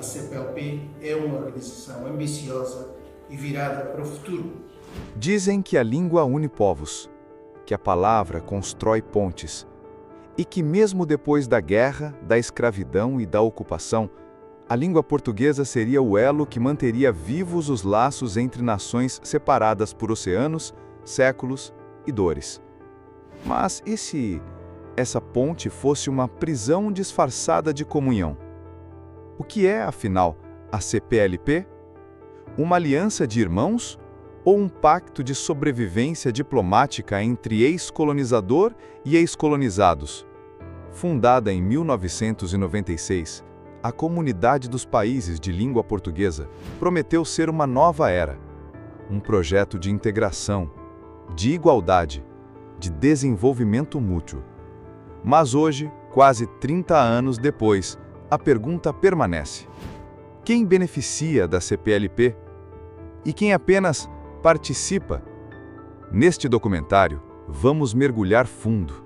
CPLP é uma organização ambiciosa e virada para o futuro. Dizem que a língua une povos, que a palavra constrói pontes, e que mesmo depois da guerra, da escravidão e da ocupação, a língua portuguesa seria o elo que manteria vivos os laços entre nações separadas por oceanos, séculos e dores. Mas e se essa ponte fosse uma prisão disfarçada de comunhão? O que é, afinal, a CPLP? Uma aliança de irmãos ou um pacto de sobrevivência diplomática entre ex-colonizador e ex-colonizados? Fundada em 1996, a Comunidade dos Países de Língua Portuguesa prometeu ser uma nova era, um projeto de integração, de igualdade, de desenvolvimento mútuo. Mas hoje, quase 30 anos depois, a pergunta permanece: quem beneficia da CPLP? E quem apenas participa? Neste documentário, vamos mergulhar fundo,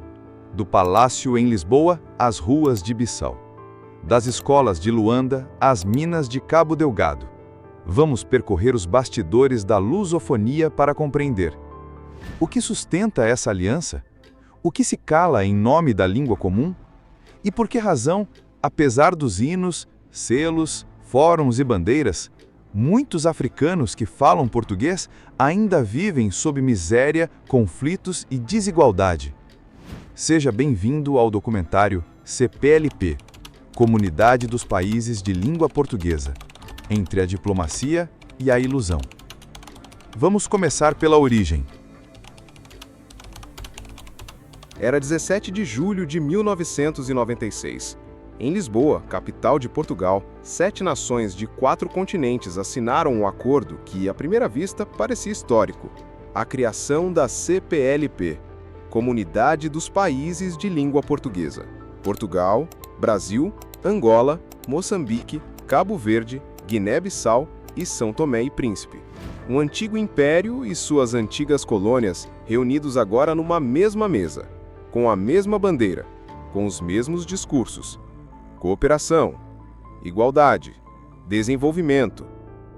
do Palácio em Lisboa às ruas de Bissau, das escolas de Luanda às minas de Cabo Delgado. Vamos percorrer os bastidores da lusofonia para compreender o que sustenta essa aliança, o que se cala em nome da língua comum e por que razão, apesar dos hinos, selos, fóruns e bandeiras, muitos africanos que falam português ainda vivem sob miséria, conflitos e desigualdade. Seja bem-vindo ao documentário CPLP, Comunidade dos Países de Língua Portuguesa, entre a diplomacia e a ilusão. Vamos começar pela origem. Era 17 de julho de 1996. Em Lisboa, capital de Portugal, 7 nações de 4 continentes assinaram um acordo que, à primeira vista, parecia histórico: a criação da CPLP, Comunidade dos Países de Língua Portuguesa. Portugal, Brasil, Angola, Moçambique, Cabo Verde, Guiné-Bissau e São Tomé e Príncipe. Um antigo império e suas antigas colônias reunidos agora numa mesma mesa, com a mesma bandeira, com os mesmos discursos: cooperação, igualdade, desenvolvimento,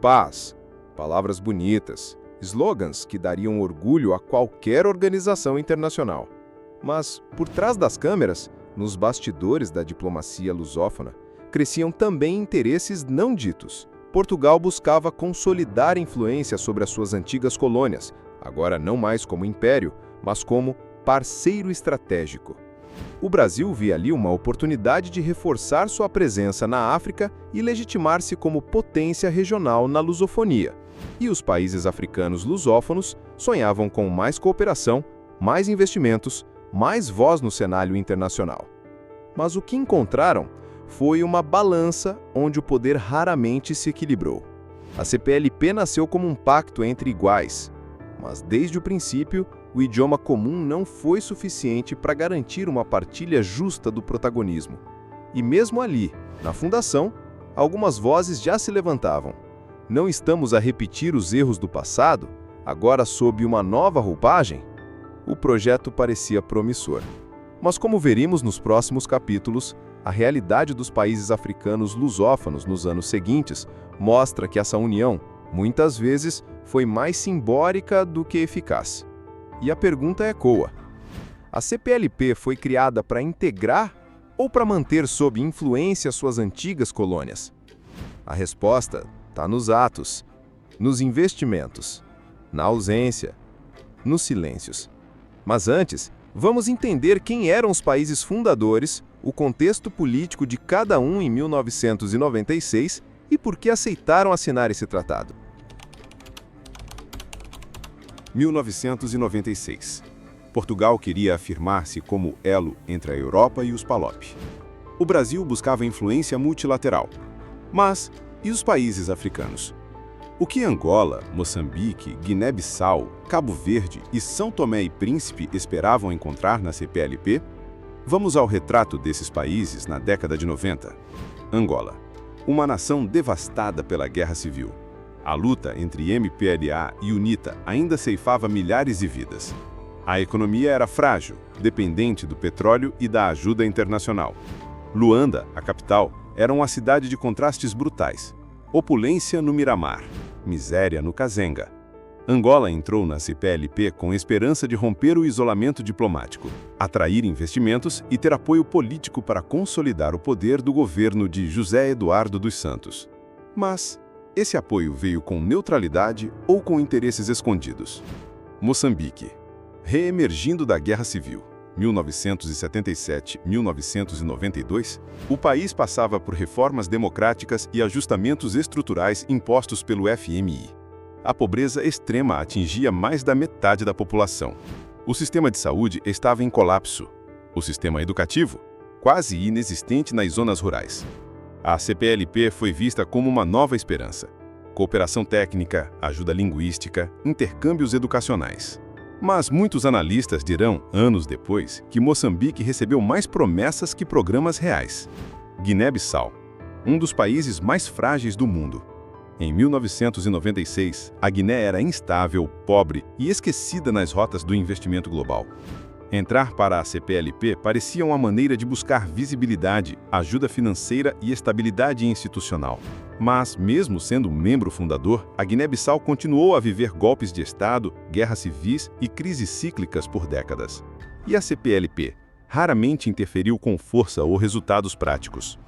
paz, palavras bonitas, slogans que dariam orgulho a qualquer organização internacional. Mas, por trás das câmeras, nos bastidores da diplomacia lusófona, cresciam também interesses não ditos. Portugal buscava consolidar influência sobre as suas antigas colônias, agora não mais como império, mas como parceiro estratégico. O Brasil via ali uma oportunidade de reforçar sua presença na África e legitimar-se como potência regional na lusofonia. E os países africanos lusófonos sonhavam com mais cooperação, mais investimentos, mais voz no cenário internacional. Mas o que encontraram foi uma balança onde o poder raramente se equilibrou. A CPLP nasceu como um pacto entre iguais, mas desde o princípio, o idioma comum não foi suficiente para garantir uma partilha justa do protagonismo. E mesmo ali, na fundação, algumas vozes já se levantavam. Não estamos a repetir os erros do passado, agora sob uma nova roupagem? O projeto parecia promissor. Mas como veremos nos próximos capítulos, a realidade dos países africanos lusófonos nos anos seguintes mostra que essa união, muitas vezes, foi mais simbólica do que eficaz. E a pergunta ecoa: a CPLP foi criada para integrar ou para manter sob influência suas antigas colônias? A resposta está nos atos, nos investimentos, na ausência, nos silêncios. Mas antes, vamos entender quem eram os países fundadores, o contexto político de cada um em 1996 e por que aceitaram assinar esse tratado. 1996. Portugal queria afirmar-se como elo entre a Europa e os PALOP. O Brasil buscava influência multilateral. Mas, e os países africanos? O que Angola, Moçambique, Guiné-Bissau, Cabo Verde e São Tomé e Príncipe esperavam encontrar na CPLP? Vamos ao retrato desses países na década de 90. Angola, uma nação devastada pela Guerra Civil. A luta entre MPLA e UNITA ainda ceifava milhares de vidas. A economia era frágil, dependente do petróleo e da ajuda internacional. Luanda, a capital, era uma cidade de contrastes brutais. Opulência no Miramar, miséria no Kazenga. Angola entrou na CPLP com esperança de romper o isolamento diplomático, atrair investimentos e ter apoio político para consolidar o poder do governo de José Eduardo dos Santos. Mas esse apoio veio com neutralidade ou com interesses escondidos. Moçambique. Reemergindo da Guerra Civil, 1977-1992, o país passava por reformas democráticas e ajustamentos estruturais impostos pelo FMI. A pobreza extrema atingia mais da metade da população. O sistema de saúde estava em colapso. O sistema educativo, quase inexistente nas zonas rurais. A CPLP foi vista como uma nova esperança. Cooperação técnica, ajuda linguística, intercâmbios educacionais. Mas muitos analistas dirão, anos depois, que Moçambique recebeu mais promessas que programas reais. Guiné-Bissau, um dos países mais frágeis do mundo. Em 1996, a Guiné era instável, pobre e esquecida nas rotas do investimento global. Entrar para a CPLP parecia uma maneira de buscar visibilidade, ajuda financeira e estabilidade institucional. Mas, mesmo sendo membro fundador, a Guiné-Bissau continuou a viver golpes de Estado, guerras civis e crises cíclicas por décadas. E a CPLP raramente interferiu com força ou resultados práticos.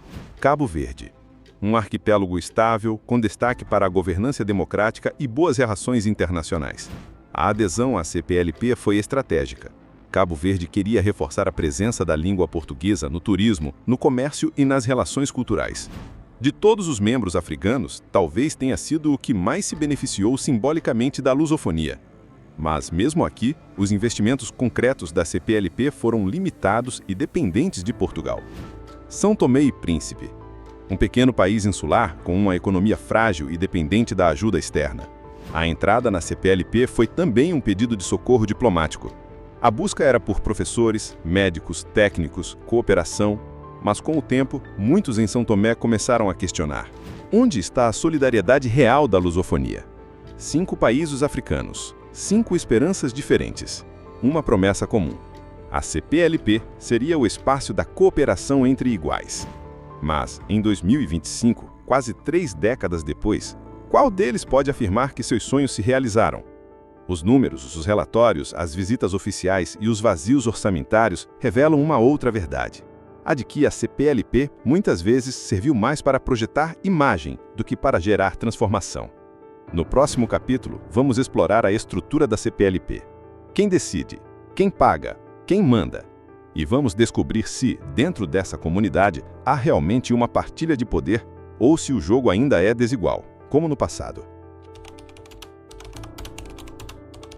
Cabo Verde. Um arquipélago estável, com destaque para a governança democrática e boas relações internacionais. A adesão à CPLP foi estratégica. Cabo Verde queria reforçar a presença da língua portuguesa no turismo, no comércio e nas relações culturais. De todos os membros africanos, talvez tenha sido o que mais se beneficiou simbolicamente da lusofonia. Mas, mesmo aqui, os investimentos concretos da CPLP foram limitados e dependentes de Portugal. São Tomé e Príncipe. Um pequeno país insular com uma economia frágil e dependente da ajuda externa. A entrada na CPLP foi também um pedido de socorro diplomático. A busca era por professores, médicos, técnicos, cooperação, mas com o tempo, muitos em São Tomé começaram a questionar: onde está a solidariedade real da lusofonia? 5 países africanos, 5 esperanças diferentes, uma promessa comum. A CPLP seria o espaço da cooperação entre iguais. Mas, em 2025, quase 3 décadas depois, qual deles pode afirmar que seus sonhos se realizaram? Os números, os relatórios, as visitas oficiais e os vazios orçamentários revelam uma outra verdade. A de que a CPLP muitas vezes serviu mais para projetar imagem do que para gerar transformação. No próximo capítulo, vamos explorar a estrutura da CPLP. Quem decide? Quem paga? Quem manda? E vamos descobrir se, dentro dessa comunidade, há realmente uma partilha de poder ou se o jogo ainda é desigual, como no passado.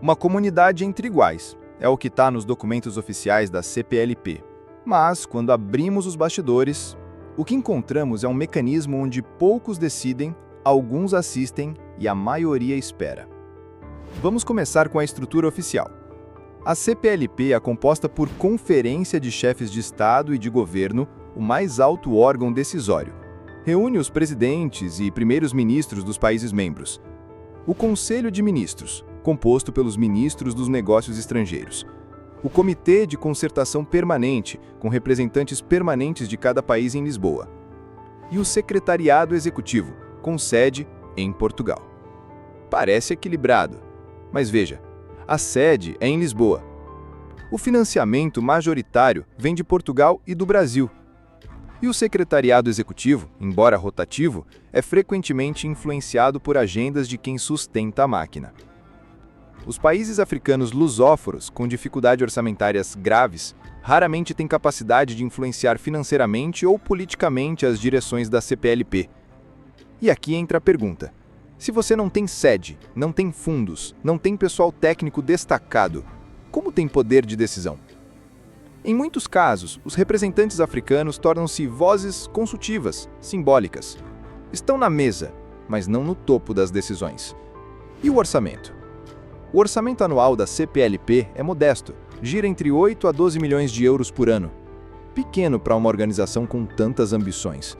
Uma comunidade entre iguais é o que está nos documentos oficiais da CPLP. Mas, quando abrimos os bastidores, o que encontramos é um mecanismo onde poucos decidem, alguns assistem e a maioria espera. Vamos começar com a estrutura oficial. A CPLP é composta por Conferência de Chefes de Estado e de Governo, o mais alto órgão decisório. Reúne os presidentes e primeiros ministros dos países membros. O Conselho de Ministros, composto pelos ministros dos negócios estrangeiros. O Comitê de Concertação Permanente, com representantes permanentes de cada país em Lisboa. E o Secretariado Executivo, com sede em Portugal. Parece equilibrado, mas veja, a sede é em Lisboa. O financiamento majoritário vem de Portugal e do Brasil. E o secretariado executivo, embora rotativo, é frequentemente influenciado por agendas de quem sustenta a máquina. Os países africanos lusófonos, com dificuldades orçamentárias graves, raramente têm capacidade de influenciar financeiramente ou politicamente as direções da CPLP. E aqui entra a pergunta: se você não tem sede, não tem fundos, não tem pessoal técnico destacado, como tem poder de decisão? Em muitos casos, os representantes africanos tornam-se vozes consultivas, simbólicas. Estão na mesa, mas não no topo das decisões. E o orçamento? O orçamento anual da CPLP é modesto, gira entre 8 a 12 milhões de euros por ano. Pequeno para uma organização com tantas ambições.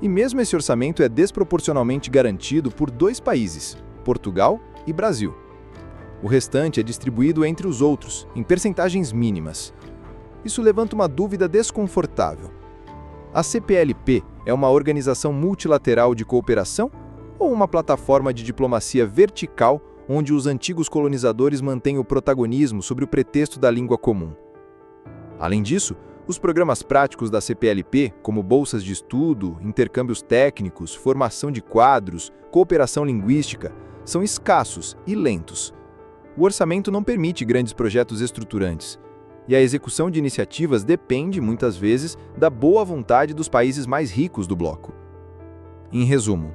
E mesmo esse orçamento é desproporcionalmente garantido por 2 países, Portugal e Brasil. O restante é distribuído entre os outros, em percentagens mínimas. Isso levanta uma dúvida desconfortável. A CPLP é uma organização multilateral de cooperação ou uma plataforma de diplomacia vertical onde os antigos colonizadores mantêm o protagonismo sobre o pretexto da língua comum? Além disso, os programas práticos da CPLP, como bolsas de estudo, intercâmbios técnicos, formação de quadros, cooperação linguística, são escassos e lentos. O orçamento não permite grandes projetos estruturantes, e a execução de iniciativas depende, muitas vezes, da boa vontade dos países mais ricos do bloco. Em resumo,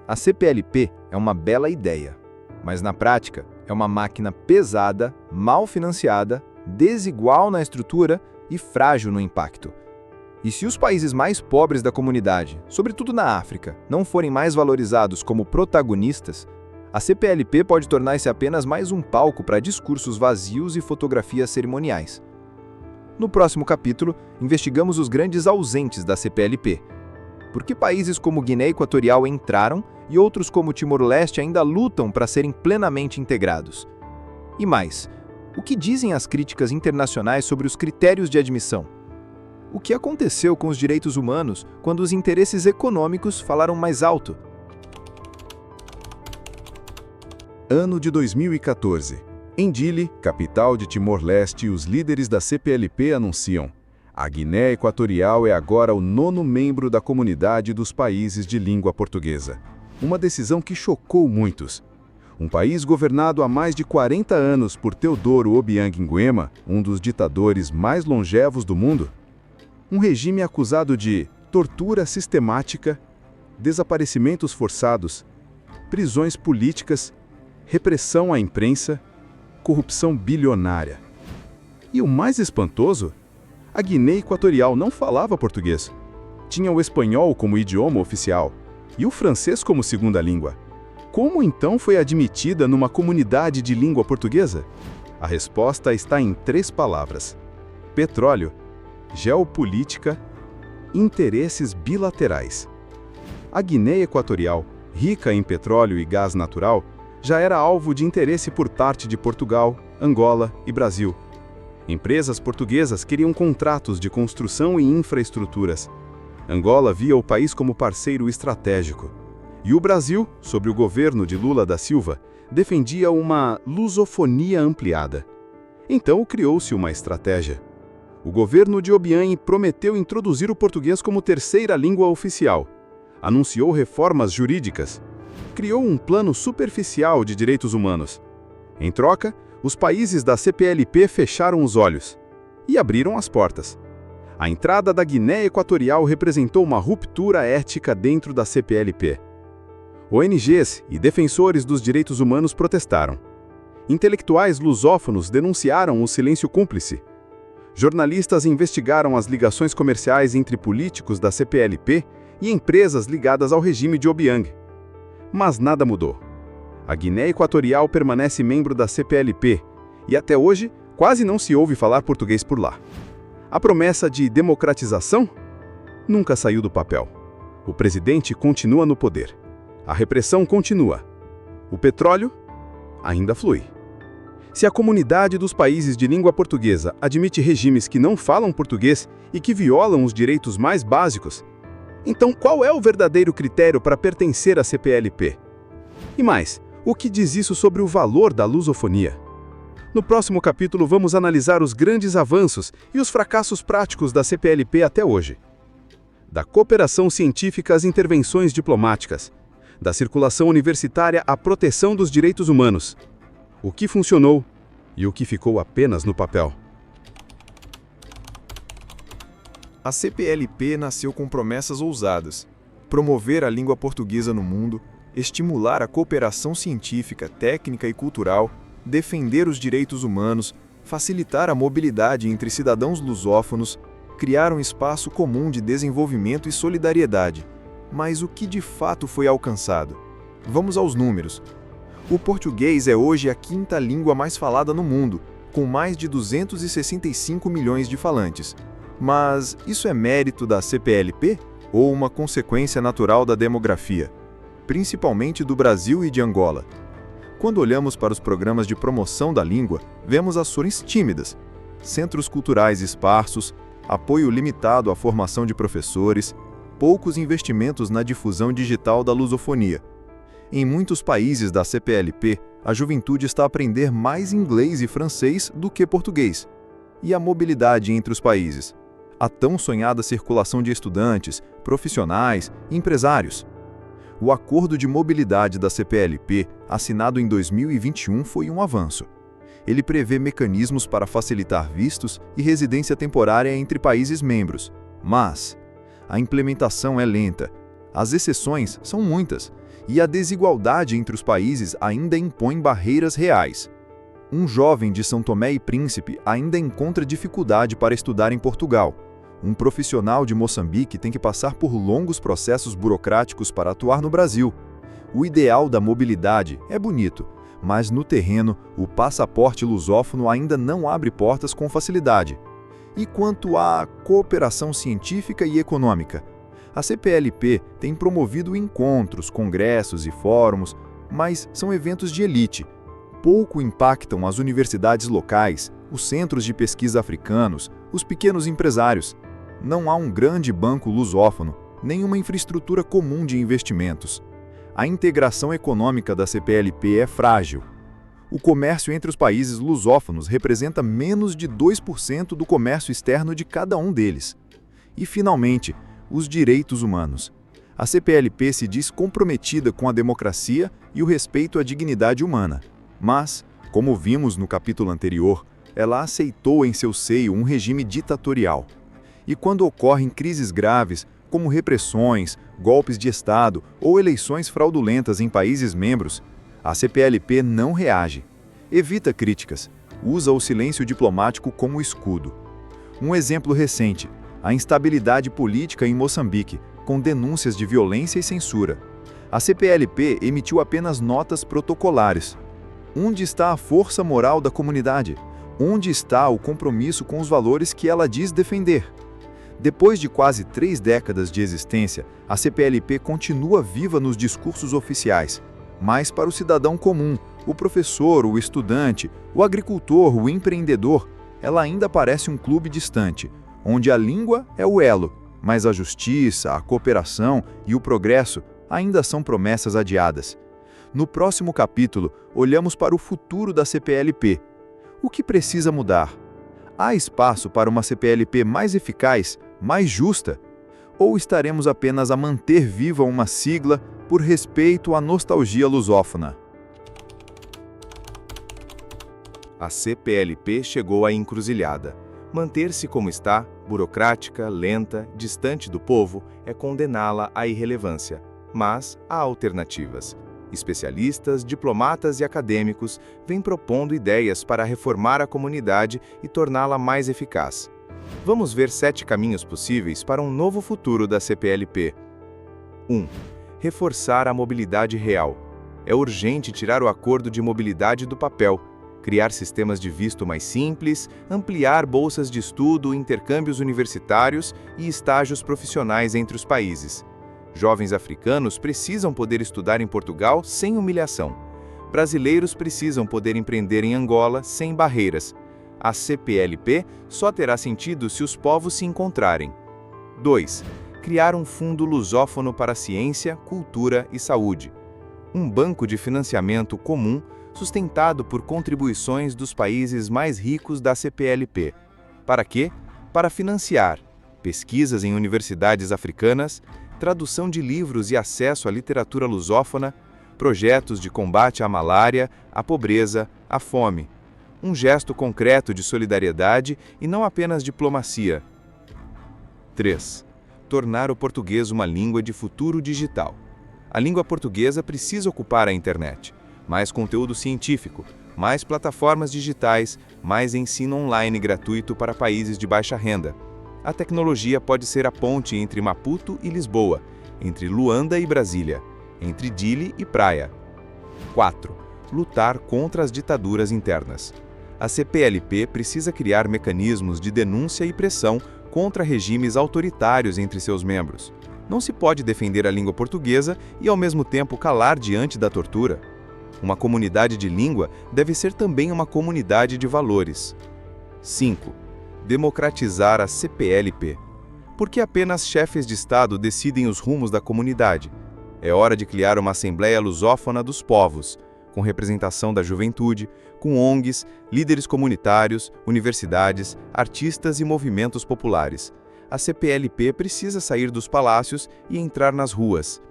a CPLP é uma bela ideia, mas na prática é uma máquina pesada, mal financiada, desigual na estrutura e frágil no impacto. E se os países mais pobres da comunidade, sobretudo na África, não forem mais valorizados como protagonistas, a CPLP pode tornar-se apenas mais um palco para discursos vazios e fotografias cerimoniais. No próximo capítulo, investigamos os grandes ausentes da CPLP. Por que países como Guiné Equatorial entraram e outros como Timor-Leste ainda lutam para serem plenamente integrados? E mais, o que dizem as críticas internacionais sobre os critérios de admissão? O que aconteceu com os direitos humanos quando os interesses econômicos falaram mais alto? Ano de 2014. Em Dili, capital de Timor-Leste, os líderes da CPLP anunciam: a Guiné Equatorial é agora o 9º membro da comunidade dos países de língua portuguesa. Uma decisão que chocou muitos. Um país governado há mais de 40 anos por Teodoro Obiang Nguema, um dos ditadores mais longevos do mundo. Um regime acusado de tortura sistemática, desaparecimentos forçados, prisões políticas, repressão à imprensa, corrupção bilionária. E o mais espantoso, a Guiné Equatorial não falava português. Tinha o espanhol como idioma oficial e o francês como segunda língua. Como então foi admitida numa comunidade de língua portuguesa? A resposta está em 3 palavras: petróleo, geopolítica, interesses bilaterais. A Guiné Equatorial, rica em petróleo e gás natural, já era alvo de interesse por parte de Portugal, Angola e Brasil. Empresas portuguesas queriam contratos de construção e infraestruturas. Angola via o país como parceiro estratégico. E o Brasil, sob o governo de Lula da Silva, defendia uma lusofonia ampliada. Então criou-se uma estratégia. O governo de Obiang prometeu introduzir o português como 3ª língua oficial. Anunciou reformas jurídicas. Criou um plano superficial de direitos humanos. Em troca, os países da CPLP fecharam os olhos e abriram as portas. A entrada da Guiné Equatorial representou uma ruptura ética dentro da CPLP. ONGs e defensores dos direitos humanos protestaram. Intelectuais lusófonos denunciaram o silêncio cúmplice. Jornalistas investigaram as ligações comerciais entre políticos da CPLP e empresas ligadas ao regime de Obiang. Mas nada mudou. A Guiné Equatorial permanece membro da CPLP e até hoje quase não se ouve falar português por lá. A promessa de democratização nunca saiu do papel. O presidente continua no poder. A repressão continua. O petróleo ainda flui. Se a comunidade dos países de língua portuguesa admite regimes que não falam português e que violam os direitos mais básicos, então qual é o verdadeiro critério para pertencer à CPLP? E mais, o que diz isso sobre o valor da lusofonia? No próximo capítulo vamos analisar os grandes avanços e os fracassos práticos da CPLP até hoje. Da cooperação científica às intervenções diplomáticas, da circulação universitária à proteção dos direitos humanos. O que funcionou e o que ficou apenas no papel. A CPLP nasceu com promessas ousadas: promover a língua portuguesa no mundo, estimular a cooperação científica, técnica e cultural, defender os direitos humanos, facilitar a mobilidade entre cidadãos lusófonos, criar um espaço comum de desenvolvimento e solidariedade. Mas o que de fato foi alcançado? Vamos aos números. O português é hoje a 5ª língua mais falada no mundo, com mais de 265 milhões de falantes. Mas isso é mérito da CPLP ou uma consequência natural da demografia, principalmente do Brasil e de Angola? Quando olhamos para os programas de promoção da língua, vemos ações tímidas, centros culturais esparsos, apoio limitado à formação de professores, poucos investimentos na difusão digital da lusofonia. Em muitos países da CPLP, a juventude está a aprender mais inglês e francês do que português. E a mobilidade entre os países? A tão sonhada circulação de estudantes, profissionais e empresários. O Acordo de Mobilidade da CPLP, assinado em 2021, foi um avanço. Ele prevê mecanismos para facilitar vistos e residência temporária entre países membros. Mas a implementação é lenta, as exceções são muitas, e a desigualdade entre os países ainda impõe barreiras reais. Um jovem de São Tomé e Príncipe ainda encontra dificuldade para estudar em Portugal. Um profissional de Moçambique tem que passar por longos processos burocráticos para atuar no Brasil. O ideal da mobilidade é bonito, mas no terreno, o passaporte lusófono ainda não abre portas com facilidade. E quanto à cooperação científica e econômica? A CPLP tem promovido encontros, congressos e fóruns, mas são eventos de elite. Pouco impactam as universidades locais, os centros de pesquisa africanos, os pequenos empresários. Não há um grande banco lusófono, nem uma infraestrutura comum de investimentos. A integração econômica da CPLP é frágil. O comércio entre os países lusófonos representa menos de 2% do comércio externo de cada um deles. E, finalmente, os direitos humanos. A CPLP se diz comprometida com a democracia e o respeito à dignidade humana. Mas, como vimos no capítulo anterior, ela aceitou em seu seio um regime ditatorial. E quando ocorrem crises graves, como repressões, golpes de Estado ou eleições fraudulentas em países membros, a CPLP não reage. Evita críticas, usa o silêncio diplomático como escudo. Um exemplo recente, a instabilidade política em Moçambique, com denúncias de violência e censura. A CPLP emitiu apenas notas protocolares. Onde está a força moral da comunidade? Onde está o compromisso com os valores que ela diz defender? Depois de quase 3 décadas de existência, a CPLP continua viva nos discursos oficiais, mas para o cidadão comum, o professor, o estudante, o agricultor, o empreendedor, ela ainda parece um clube distante, onde a língua é o elo, mas a justiça, a cooperação e o progresso ainda são promessas adiadas. No próximo capítulo, olhamos para o futuro da CPLP. O que precisa mudar? Há espaço para uma CPLP mais eficaz, mais justa? Ou estaremos apenas a manter viva uma sigla por respeito à nostalgia lusófona? A CPLP chegou à encruzilhada. Manter-se como está, burocrática, lenta, distante do povo, é condená-la à irrelevância. Mas há alternativas. Especialistas, diplomatas e acadêmicos vêm propondo ideias para reformar a comunidade e torná-la mais eficaz. Vamos ver 7 caminhos possíveis para um novo futuro da CPLP. 1. Reforçar a mobilidade real. É urgente tirar o acordo de mobilidade do papel, criar sistemas de visto mais simples, ampliar bolsas de estudo, intercâmbios universitários e estágios profissionais entre os países. Jovens africanos precisam poder estudar em Portugal sem humilhação. Brasileiros precisam poder empreender em Angola sem barreiras. A CPLP só terá sentido se os povos se encontrarem. 2. Criar um fundo lusófono para ciência, cultura e saúde. Um banco de financiamento comum sustentado por contribuições dos países mais ricos da CPLP. Para quê? Para financiar pesquisas em universidades africanas, tradução de livros e acesso à literatura lusófona, projetos de combate à malária, à pobreza, à fome. Um gesto concreto de solidariedade e não apenas diplomacia. 3. Tornar o português uma língua de futuro digital. A língua portuguesa precisa ocupar a internet. Mais conteúdo científico, mais plataformas digitais, mais ensino online gratuito para países de baixa renda. A tecnologia pode ser a ponte entre Maputo e Lisboa, entre Luanda e Brasília, entre Dili e Praia. 4. Lutar contra as ditaduras internas. A CPLP precisa criar mecanismos de denúncia e pressão contra regimes autoritários entre seus membros. Não se pode defender a língua portuguesa e, ao mesmo tempo, calar diante da tortura. Uma comunidade de língua deve ser também uma comunidade de valores. 5. Democratizar a CPLP. Por que apenas chefes de Estado decidem os rumos da comunidade? É hora de criar uma Assembleia Lusófona dos Povos, com representação da juventude, com ONGs, líderes comunitários, universidades, artistas e movimentos populares. A CPLP precisa sair dos palácios e entrar nas ruas.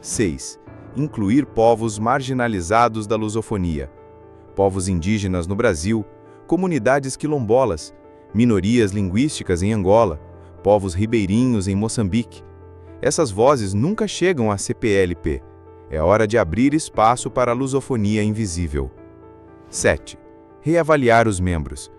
6. Incluir povos marginalizados da lusofonia. Povos indígenas no Brasil, comunidades quilombolas, minorias linguísticas em Angola, povos ribeirinhos em Moçambique. Essas vozes nunca chegam à CPLP. É hora de abrir espaço para a lusofonia invisível. 7. Reavaliar os membros.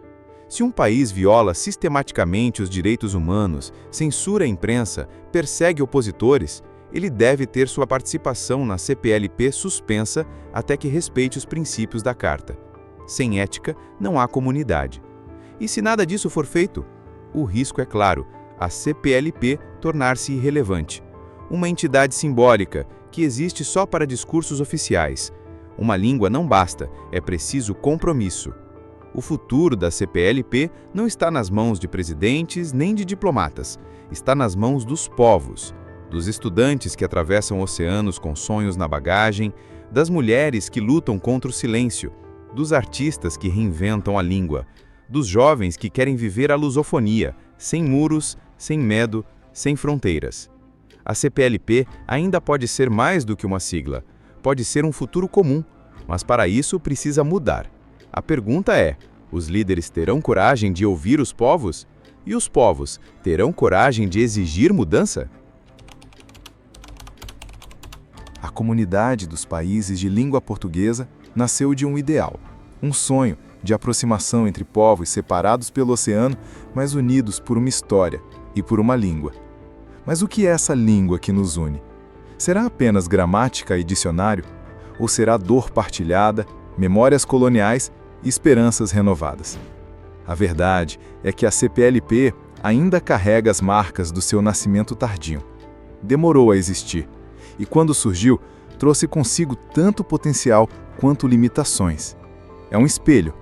Se um país viola sistematicamente os direitos humanos, censura a imprensa, persegue opositores, ele deve ter sua participação na CPLP suspensa até que respeite os princípios da Carta. Sem ética, não há comunidade. E se nada disso for feito? O risco é claro, a CPLP tornar-se irrelevante. Uma entidade simbólica, que existe só para discursos oficiais. Uma língua não basta, é preciso compromisso. O futuro da CPLP não está nas mãos de presidentes nem de diplomatas. Está nas mãos dos povos, dos estudantes que atravessam oceanos com sonhos na bagagem, das mulheres que lutam contra o silêncio, dos artistas que reinventam a língua, dos jovens que querem viver a lusofonia, sem muros, sem medo, sem fronteiras. A CPLP ainda pode ser mais do que uma sigla, pode ser um futuro comum, mas para isso precisa mudar. A pergunta é: os líderes terão coragem de ouvir os povos? E os povos terão coragem de exigir mudança? A comunidade dos países de língua portuguesa nasceu de um ideal, um sonho de aproximação entre povos separados pelo oceano, mas unidos por uma história e por uma língua. Mas o que é essa língua que nos une? Será apenas gramática e dicionário? Ou será dor partilhada, memórias coloniais e esperanças renovadas? A verdade é que a CPLP ainda carrega as marcas do seu nascimento tardio. Demorou a existir, e quando surgiu, trouxe consigo tanto potencial quanto limitações. É um espelho.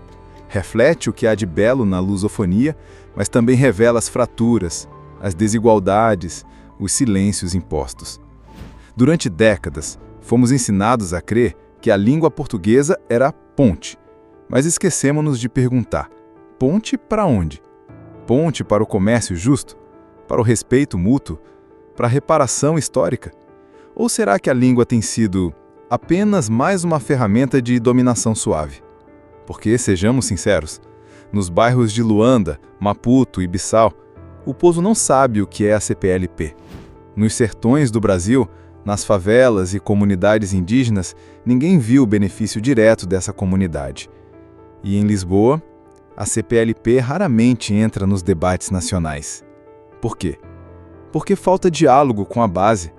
Reflete o que há de belo na lusofonia, mas também revela as fraturas, as desigualdades, os silêncios impostos. Durante décadas, fomos ensinados a crer que a língua portuguesa era a ponte, mas esquecemos-nos de perguntar: ponte para onde? Ponte para o comércio justo? Para o respeito mútuo? Para a reparação histórica? Ou será que a língua tem sido apenas mais uma ferramenta de dominação suave? Porque, sejamos sinceros, nos bairros de Luanda, Maputo e Bissau, o povo não sabe o que é a CPLP. Nos sertões do Brasil, nas favelas e comunidades indígenas, ninguém viu o benefício direto dessa comunidade. E em Lisboa, a CPLP raramente entra nos debates nacionais. Por quê? Porque falta diálogo com a base,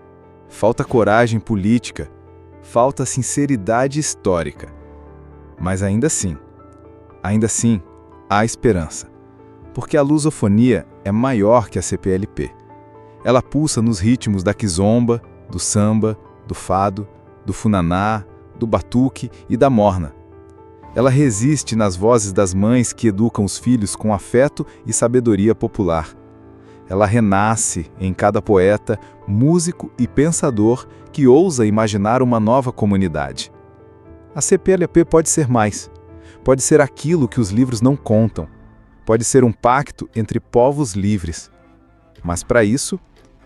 falta coragem política, falta sinceridade histórica. Mas ainda assim, há esperança. Porque a lusofonia é maior que a CPLP. Ela pulsa nos ritmos da kizomba, do samba, do fado, do funaná, do batuque e da morna. Ela resiste nas vozes das mães que educam os filhos com afeto e sabedoria popular. Ela renasce em cada poeta, músico e pensador que ousa imaginar uma nova comunidade. A CPLP pode ser mais. Pode ser aquilo que os livros não contam. Pode ser um pacto entre povos livres. Mas para isso,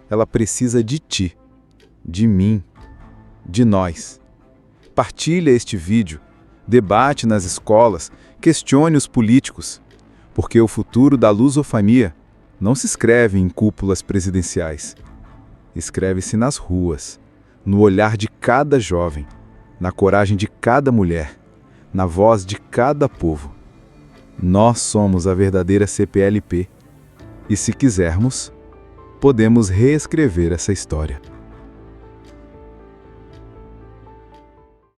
ela precisa de ti, de mim, de nós. Partilha este vídeo, debate nas escolas, questione os políticos, porque o futuro da lusofonia não se escreve em cúpulas presidenciais. Escreve-se nas ruas, no olhar de cada jovem, na coragem de cada mulher, na voz de cada povo. Nós somos a verdadeira CPLP, e se quisermos, podemos reescrever essa história.